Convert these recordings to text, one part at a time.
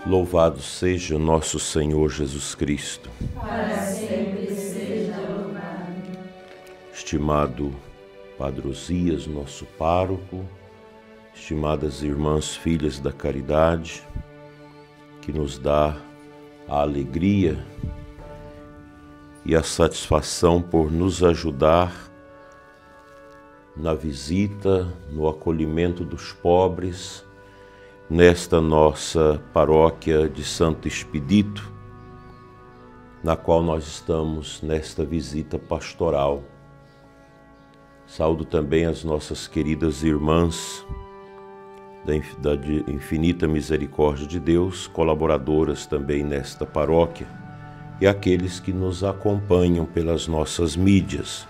Louvado seja nosso Senhor Jesus Cristo. Para sempre seja louvado. Estimado Padre Osias, nosso pároco, estimadas irmãs filhas da caridade, que nos dá a alegria e a satisfação por nos ajudar na visita, no acolhimento dos pobres, nesta nossa paróquia de Santo Expedito, na qual nós estamos nesta visita pastoral. Saúdo também as nossas queridas irmãs da infinita misericórdia de Deus, colaboradoras também nesta paróquia, e aqueles que nos acompanham pelas nossas mídias.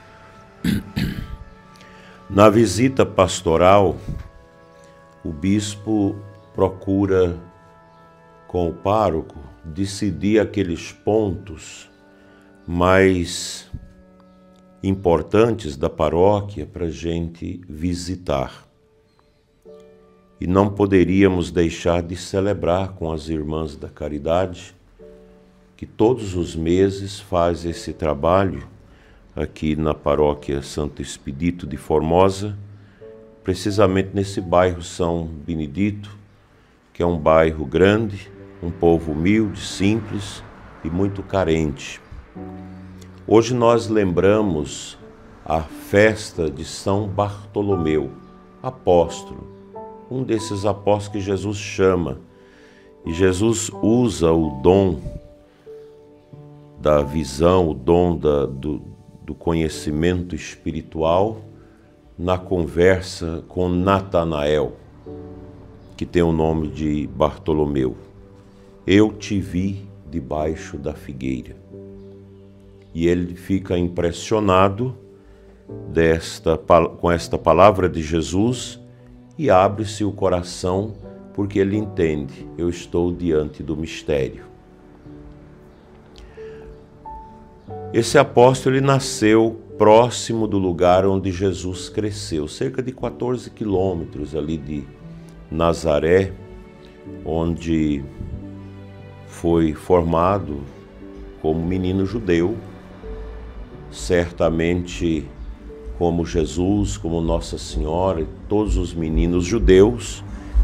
Na visita pastoral, o bispo procura, com o pároco, decidir aqueles pontos mais importantes da paróquia para a gente visitar. E não poderíamos deixar de celebrar com as irmãs da caridade, que todos os meses faz esse trabalho aqui na paróquia Santo Expedito de Formosa, precisamente nesse bairro São Benedito, que é um bairro grande, um povo humilde, simples e muito carente. Hoje nós lembramos a festa de São Bartolomeu, apóstolo, um desses apóstolos que Jesus chama, e Jesus usa o dom da visão, o dom do conhecimento espiritual na conversa com Natanael, que tem o nome de Bartolomeu. Eu te vi debaixo da figueira. E ele fica impressionado com esta palavra de Jesus e abre-se o coração porque ele entende, eu estou diante do mistério. Esse apóstolo ele nasceu próximo do lugar onde Jesus cresceu, cerca de 14 quilômetros ali de Nazaré, onde foi formado como menino judeu, certamente como Jesus, como Nossa Senhora e todos os meninos judeus,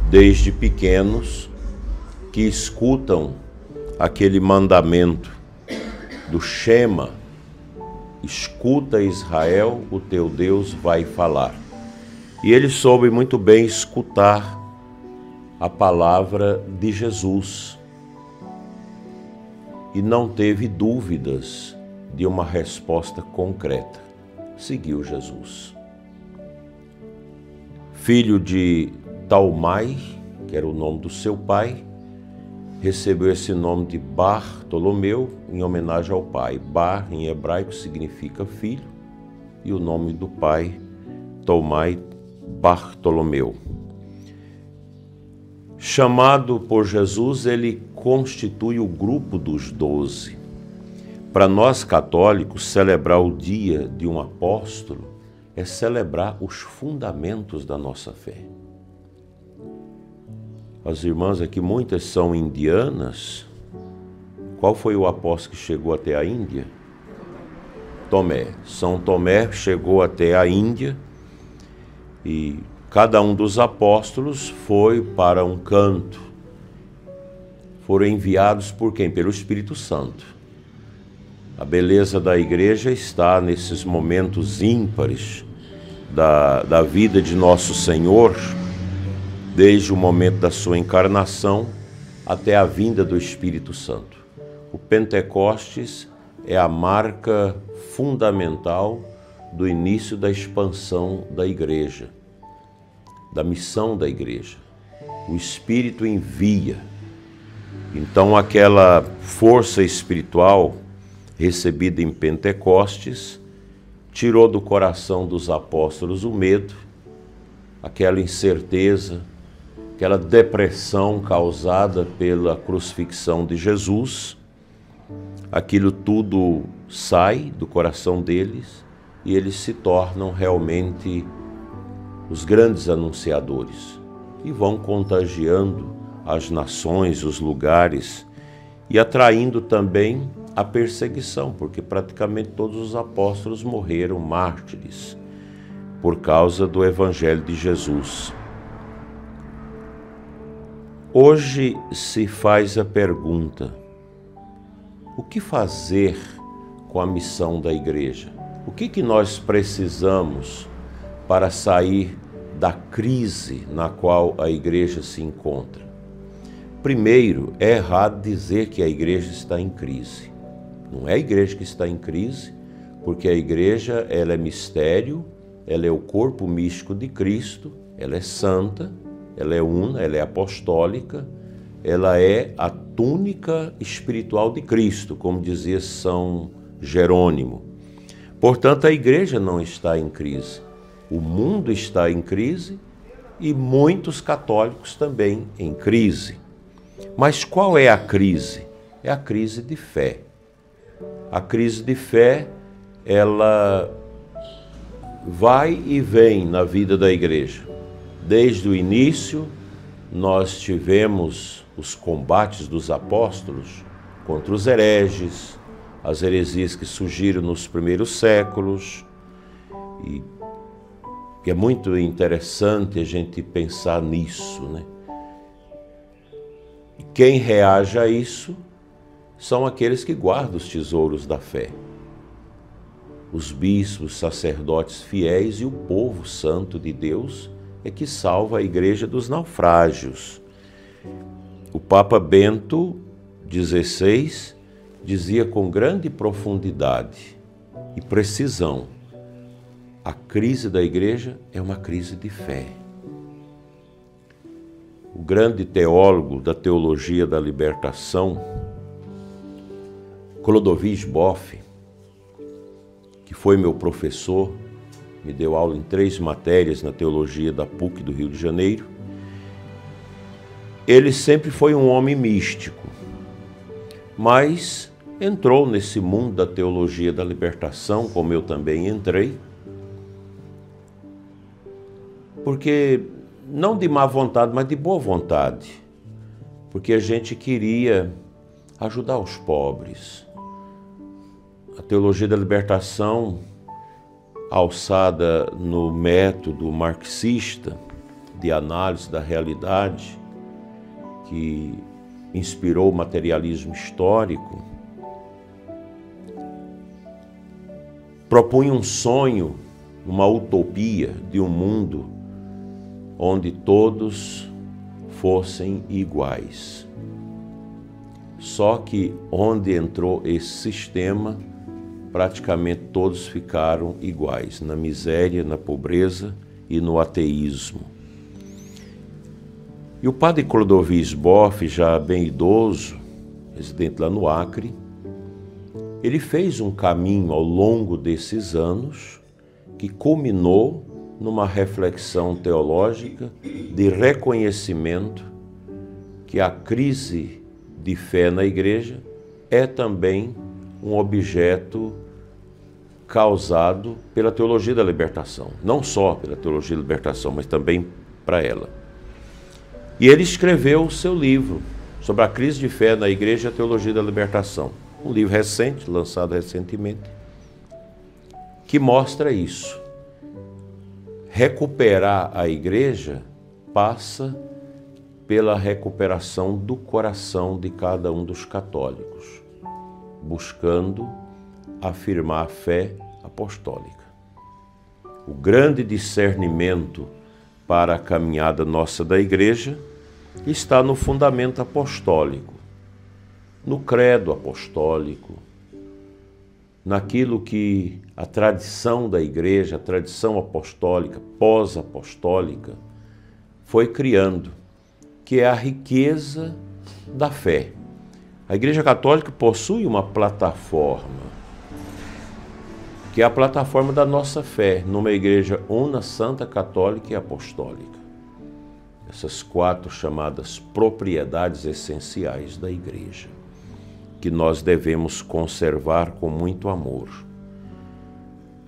desde pequenos, que escutam aquele mandamento do Shema: escuta, Israel, o teu Deus vai falar. E ele soube muito bem escutar a palavra de Jesus e não teve dúvidas de uma resposta concreta. Seguiu Jesus. Filho de Talmai, que era o nome do seu pai, recebeu esse nome de Bartolomeu em homenagem ao pai. Bar, em hebraico, significa filho, e o nome do pai, Talmai, Bartolomeu. Chamado por Jesus, ele constitui o grupo dos 12. Para nós católicos, celebrar o dia de um apóstolo é celebrar os fundamentos da nossa fé. As irmãs aqui, muitas são indianas. Qual foi o apóstolo que chegou até a Índia? Tomé. São Tomé chegou até a Índia e cada um dos apóstolos foi para um canto. Foram enviados por quem? Pelo Espírito Santo. A beleza da igreja está nesses momentos ímpares da vida de Nosso Senhor, desde o momento da sua encarnação até a vinda do Espírito Santo. O Pentecostes é a marca fundamental do início da expansão da igreja, da missão da igreja. O Espírito envia. Então aquela força espiritual recebida em Pentecostes tirou do coração dos apóstolos o medo, aquela incerteza, aquela depressão causada pela crucifixão de Jesus. Aquilo tudo sai do coração deles e eles se tornam realmente os grandes anunciadores e vão contagiando as nações, os lugares, e atraindo também a perseguição, porque praticamente todos os apóstolos morreram mártires por causa do Evangelho de Jesus. Hoje se faz a pergunta: o que fazer com a missão da igreja? O que nós precisamos para sair da crise na qual a igreja se encontra? Primeiro, é errado dizer que a igreja está em crise. Não é a igreja que está em crise, porque a igreja ela é mistério, ela é o corpo místico de Cristo, ela é santa, ela é una, ela é apostólica, ela é a túnica espiritual de Cristo, como dizia São Jerônimo. Portanto, a igreja não está em crise. O mundo está em crise e muitos católicos também em crise. Mas qual é a crise? É a crise de fé. A crise de fé, ela vai e vem na vida da igreja. Desde o início, nós tivemos os combates dos apóstolos contra os hereges, as heresias que surgiram nos primeiros séculos, e é muito interessante a gente pensar nisso, né? E quem reage a isso são aqueles que guardam os tesouros da fé. Os bispos, sacerdotes fiéis e o povo santo de Deus é que salva a igreja dos naufrágios. O Papa Bento XVI dizia com grande profundidade e precisão: a crise da igreja é uma crise de fé. O grande teólogo da teologia da libertação, Clodovis Boff, que foi meu professor, me deu aula em 3 matérias na teologia da PUC do Rio de Janeiro, ele sempre foi um homem místico, mas entrou nesse mundo da teologia da libertação, como eu também entrei, porque não de má vontade, mas de boa vontade, porque a gente queria ajudar os pobres. A teologia da libertação, alçada no método marxista de análise da realidade, que inspirou o materialismo histórico, propunha um sonho, uma utopia de um mundo onde todos fossem iguais. Só que onde entrou esse sistema, praticamente todos ficaram iguais, na miséria, na pobreza e no ateísmo. E o padre Clodovis Boff, já bem idoso, residente lá no Acre, ele fez um caminho ao longo desses anos que culminou numa reflexão teológica de reconhecimento que a crise de fé na igreja é também um objeto causado pela teologia da libertação. Não só pela teologia da libertação, mas também para ela. E ele escreveu o seu livro sobre a crise de fé na igreja e a teologia da libertação. Um livro recente, lançado recentemente, que mostra isso. Recuperar a igreja passa pela recuperação do coração de cada um dos católicos, buscando afirmar a fé apostólica. O grande discernimento para a caminhada nossa da igreja está no fundamento apostólico, no credo apostólico, naquilo que a tradição da igreja, a tradição apostólica, pós-apostólica, foi criando, que é a riqueza da fé. A Igreja Católica possui uma plataforma, que é a plataforma da nossa fé, numa igreja una, santa, católica e apostólica. Essas 4 chamadas propriedades essenciais da igreja, que nós devemos conservar com muito amor.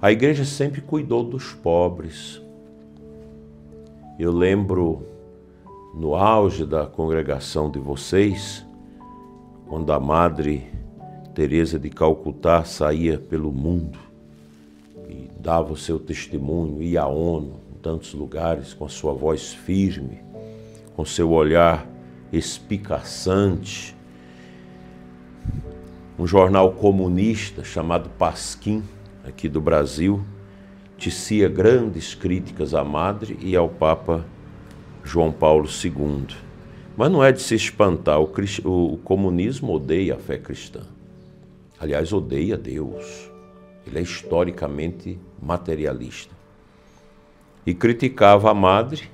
A igreja sempre cuidou dos pobres. Eu lembro no auge da congregação de vocês, quando a Madre Teresa de Calcutá saía pelo mundo e dava o seu testemunho, ia à ONU, em tantos lugares, com a sua voz firme, com seu olhar espicaçante. Um jornal comunista chamado Pasquim, aqui do Brasil, tecia grandes críticas à Madre e ao Papa João Paulo II. Mas não é de se espantar, o comunismo odeia a fé cristã. Aliás, odeia Deus. Ele é historicamente materialista. E criticava a Madre,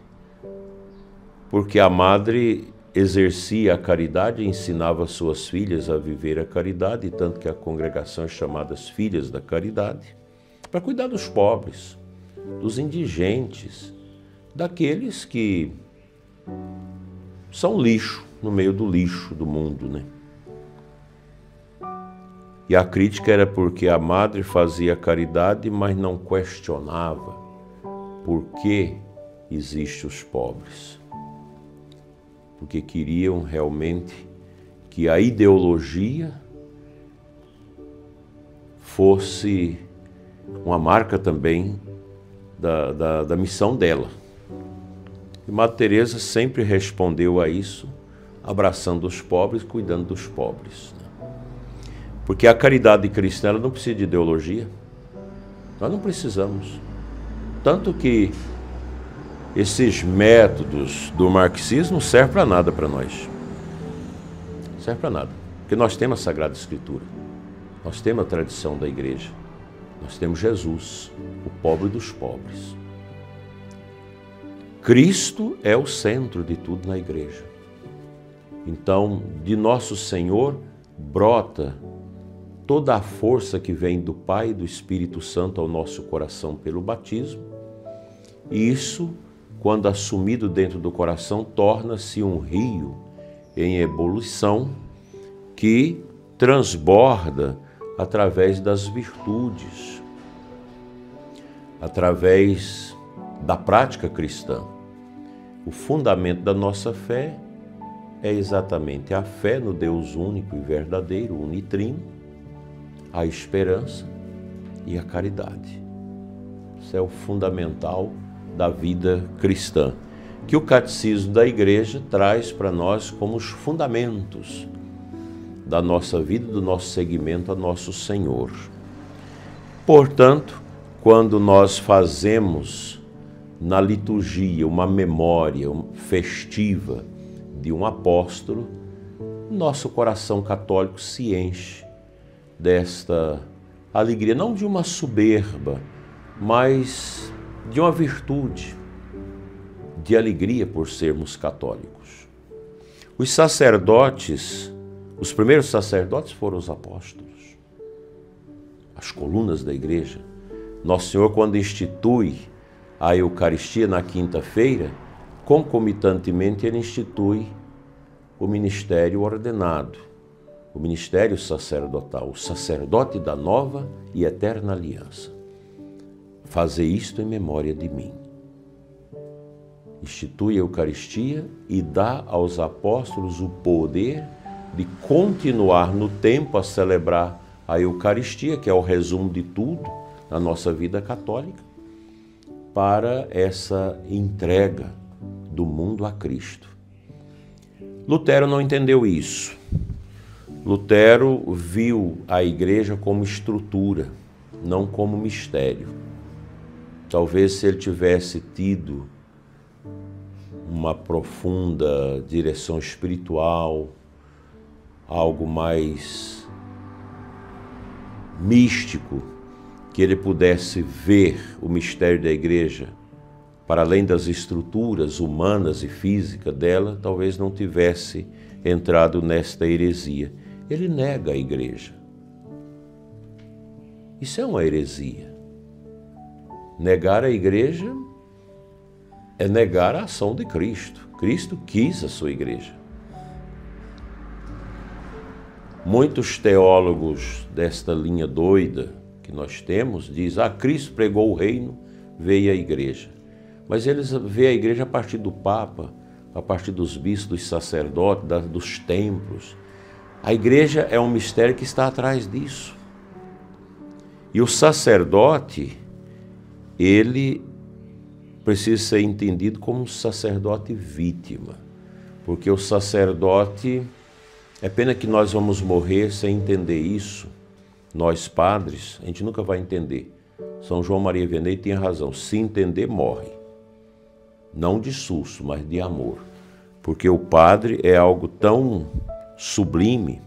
porque a Madre exercia a caridade e ensinava suas filhas a viver a caridade, tanto que a congregação é chamada as Filhas da Caridade, para cuidar dos pobres, dos indigentes, daqueles que são lixo, no meio do lixo do mundo, né? E a crítica era porque a Madre fazia caridade, mas não questionava por que existem os pobres. Porque queriam realmente que a ideologia fosse uma marca também da missão dela. E Madre Teresa sempre respondeu a isso, abraçando os pobres, cuidando dos pobres. Porque a caridade cristã ela não precisa de ideologia. Nós não precisamos. Tanto que esses métodos do marxismo não servem para nada para nós. Não serve para nada. Porque nós temos a Sagrada Escritura. Nós temos a tradição da igreja. Nós temos Jesus, o pobre dos pobres. Cristo é o centro de tudo na igreja. Então, de nosso Senhor brota toda a força que vem do Pai e do Espírito Santo ao nosso coração pelo batismo. E isso, quando assumido dentro do coração, torna-se um rio em ebulição que transborda através das virtudes, através da prática cristã. O fundamento da nossa fé é exatamente a fé no Deus único e verdadeiro, unitrino, a esperança e a caridade. Isso é o fundamental da vida cristã, que o Catecismo da Igreja traz para nós como os fundamentos da nossa vida, do nosso seguimento a nosso Senhor. Portanto, quando nós fazemos na liturgia uma memória festiva de um apóstolo, nosso coração católico se enche desta alegria, não de uma soberba, mas de uma virtude, de alegria por sermos católicos. Os sacerdotes, os primeiros sacerdotes foram os apóstolos, as colunas da igreja. Nosso Senhor, quando institui a Eucaristia na quinta-feira, concomitantemente ele institui o ministério ordenado, o ministério sacerdotal, o sacerdote da nova e eterna aliança. Fazer isto em memória de mim. Institui a Eucaristia e dá aos apóstolos o poder de continuar no tempo a celebrar a Eucaristia, que é o resumo de tudo na nossa vida católica, para essa entrega do mundo a Cristo. Lutero não entendeu isso. Lutero viu a igreja como estrutura, não como mistério. Talvez se ele tivesse tido uma profunda direção espiritual, algo mais místico, que ele pudesse ver o mistério da igreja para além das estruturas humanas e físicas dela, talvez não tivesse entrado nesta heresia. Ele nega a igreja. Isso é uma heresia. Negar a igreja é negar a ação de Cristo. Cristo quis a sua igreja. Muitos teólogos desta linha doida que nós temos dizem: Cristo pregou o reino, veio a igreja. Mas eles veem a igreja a partir do Papa, a partir dos bispos, dos sacerdotes, dos templos. A igreja é um mistério que está atrás disso. E o sacerdote, ele precisa ser entendido como um sacerdote vítima, porque o sacerdote, é pena que nós vamos morrer sem entender isso. Nós padres, a gente nunca vai entender. São João Maria Vianney tinha razão, se entender, morre. Não de susto, mas de amor. Porque o padre é algo tão sublime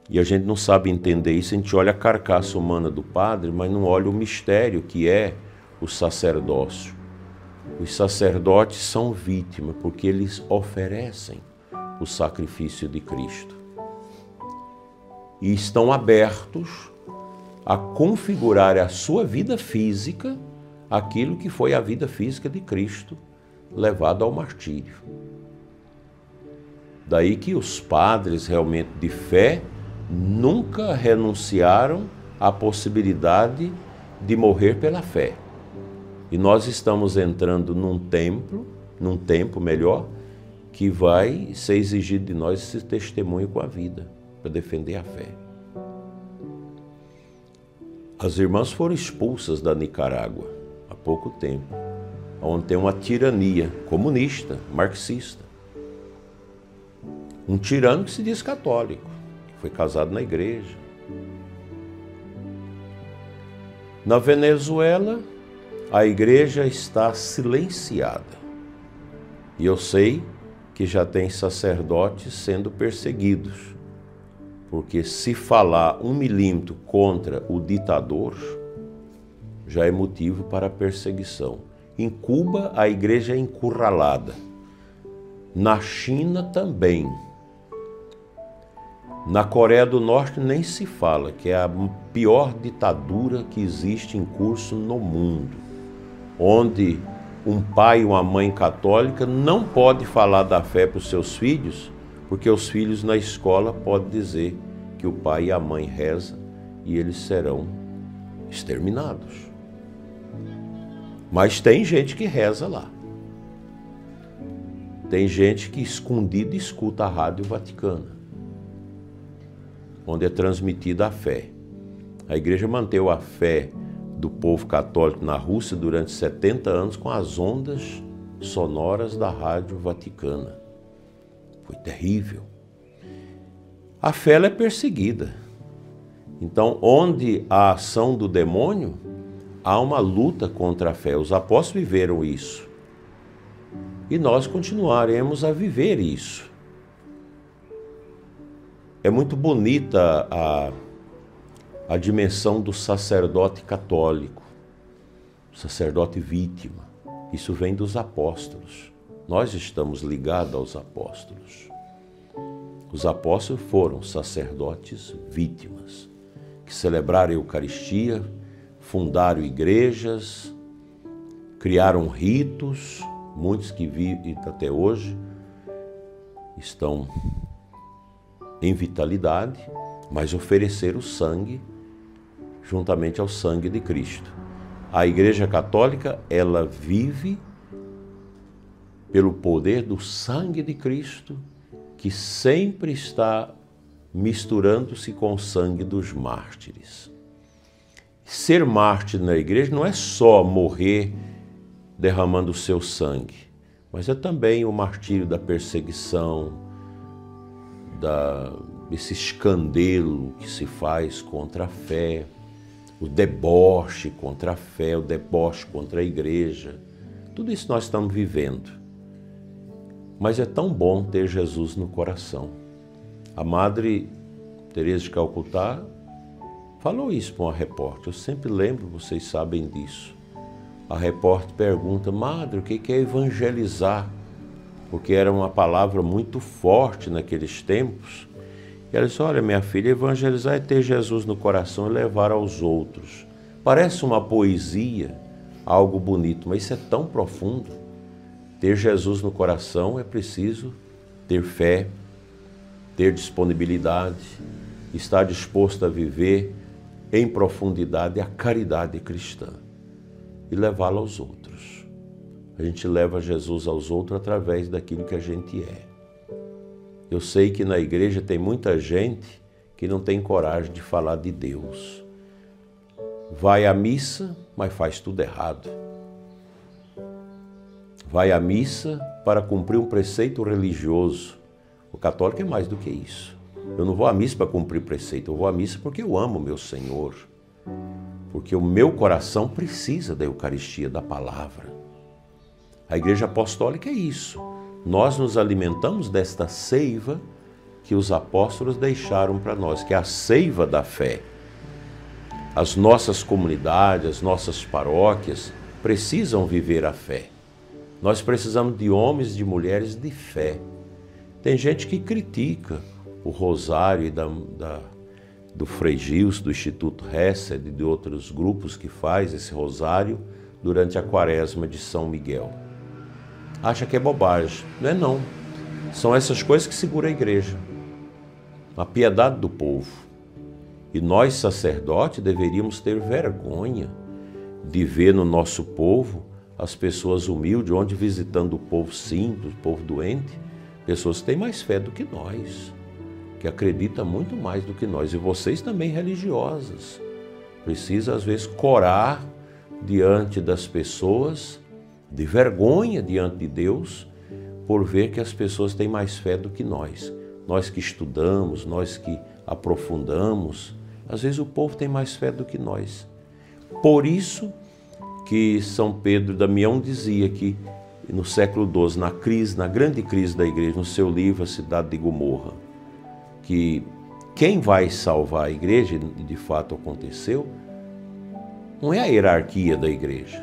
e a gente não sabe entender isso. A gente olha a carcaça humana do padre, mas não olha o mistério que é o sacerdócio. Os sacerdotes são vítimas porque eles oferecem o sacrifício de Cristo e estão abertos a configurar a sua vida física aquilo que foi a vida física de Cristo, levado ao martírio. Daí que os padres realmente de fé nunca renunciaram à possibilidade de morrer pela fé. E nós estamos entrando num tempo melhor, que vai ser exigido de nós esse testemunho com a vida, para defender a fé. As irmãs foram expulsas da Nicarágua há pouco tempo, onde tem uma tirania comunista, marxista. Um tirano que se diz católico, que foi casado na igreja. Na Venezuela, a igreja está silenciada. E eu sei que já tem sacerdotes sendo perseguidos, porque se falar 1 milímetro contra o ditador, já é motivo para perseguição. Em Cuba, a igreja é encurralada. Na China também. Na Coreia do Norte nem se fala, que é a pior ditadura que existe em curso no mundo, onde um pai e uma mãe católica não pode falar da fé para os seus filhos, porque os filhos na escola podem dizer que o pai e a mãe rezam e eles serão exterminados. Mas tem gente que reza lá. Tem gente que escondido escuta a Rádio Vaticana, onde é transmitida a fé. A igreja manteve a fé do povo católico na Rússia durante 70 anos com as ondas sonoras da Rádio Vaticana. Foi terrível. A fé ela é perseguida. Então, onde há ação do demônio, há uma luta contra a fé. Os apóstolos viveram isso. E nós continuaremos a viver isso. É muito bonita a dimensão do sacerdote católico, sacerdote vítima. Isso vem dos apóstolos. Nós estamos ligados aos apóstolos. Os apóstolos foram sacerdotes vítimas, que celebraram a Eucaristia, fundaram igrejas, criaram ritos, muitos que vivem até hoje estão em vitalidade, mas ofereceram o sangue juntamente ao sangue de Cristo. A Igreja Católica, ela vive pelo poder do sangue de Cristo, que sempre está misturando-se com o sangue dos mártires. Ser mártir na igreja não é só morrer derramando o seu sangue, mas é também o martírio da perseguição, desse escândalo que se faz contra a fé, o deboche contra a fé, o deboche contra a igreja. Tudo isso nós estamos vivendo. Mas é tão bom ter Jesus no coração. A Madre Teresa de Calcutá falou isso para uma repórter. Eu sempre lembro, vocês sabem disso. A repórter pergunta: Madre, o que é evangelizar? Porque era uma palavra muito forte naqueles tempos. E ela disse: olha, minha filha, evangelizar é ter Jesus no coração e levar aos outros. Parece uma poesia, algo bonito, mas isso é tão profundo. Ter Jesus no coração é preciso ter fé, ter disponibilidade, estar disposto a viver em profundidade a caridade cristã e levá-la aos outros. A gente leva Jesus aos outros através daquilo que a gente é. Eu sei que na igreja tem muita gente que não tem coragem de falar de Deus. Vai à missa, mas faz tudo errado. Vai à missa para cumprir um preceito religioso. O católico é mais do que isso. Eu não vou à missa para cumprir preceito, eu vou à missa porque eu amo meu Senhor. Porque o meu coração precisa da Eucaristia, da palavra. A Igreja Apostólica é isso. Nós nos alimentamos desta seiva que os apóstolos deixaram para nós, que é a seiva da fé. As nossas comunidades, as nossas paróquias precisam viver a fé. Nós precisamos de homens e de mulheres de fé. Tem gente que critica o rosário do Frei Gilson, do Instituto Hesed e de outros grupos que faz esse rosário durante a quaresma de São Miguel. Acha que é bobagem. Não é não. São essas coisas que seguram a igreja. A piedade do povo. E nós, sacerdotes, deveríamos ter vergonha de ver no nosso povo as pessoas humildes, onde visitando o povo simples, o povo doente, pessoas que têm mais fé do que nós, que acreditam muito mais do que nós. E vocês também religiosas. Precisa, às vezes, corar diante das pessoas, de vergonha diante de Deus, por ver que as pessoas têm mais fé do que nós. Nós que estudamos, nós que aprofundamos, às vezes o povo tem mais fé do que nós. Por isso que São Pedro Damião dizia que no século XII, na grande crise da igreja, no seu livro A Cidade de Gomorra, que quem vai salvar a igreja, e de fato aconteceu, não é a hierarquia da igreja,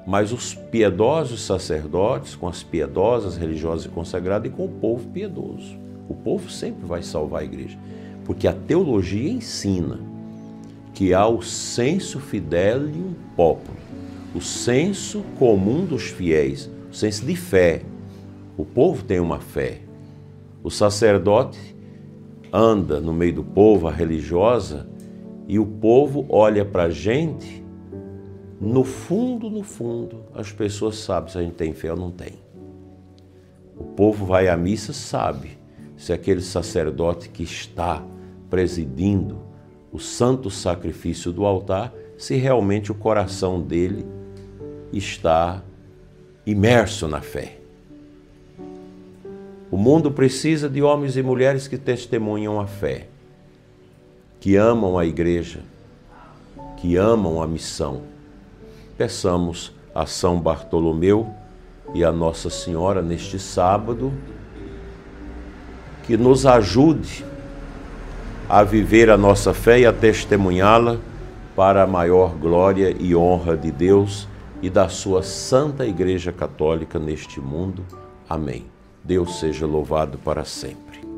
mas os piedosos sacerdotes, com as piedosas religiosas e consagradas e com o povo piedoso. O povo sempre vai salvar a igreja, porque a teologia ensina que há o sensu fidelium populi, o senso comum dos fiéis, o senso de fé. O povo tem uma fé. O sacerdote anda no meio do povo, a religiosa, e o povo olha para a gente. No fundo, as pessoas sabem se a gente tem fé ou não tem. O povo vai à missa, sabe se aquele sacerdote que está presidindo o santo sacrifício do altar, se realmente o coração dele está imerso na fé. O mundo precisa de homens e mulheres que testemunham a fé, que amam a igreja, que amam a missão. Peçamos a São Bartolomeu e a Nossa Senhora neste sábado que nos ajude a viver a nossa fé e a testemunhá-la para a maior glória e honra de Deus e da sua Santa Igreja Católica neste mundo. Amém. Deus seja louvado para sempre.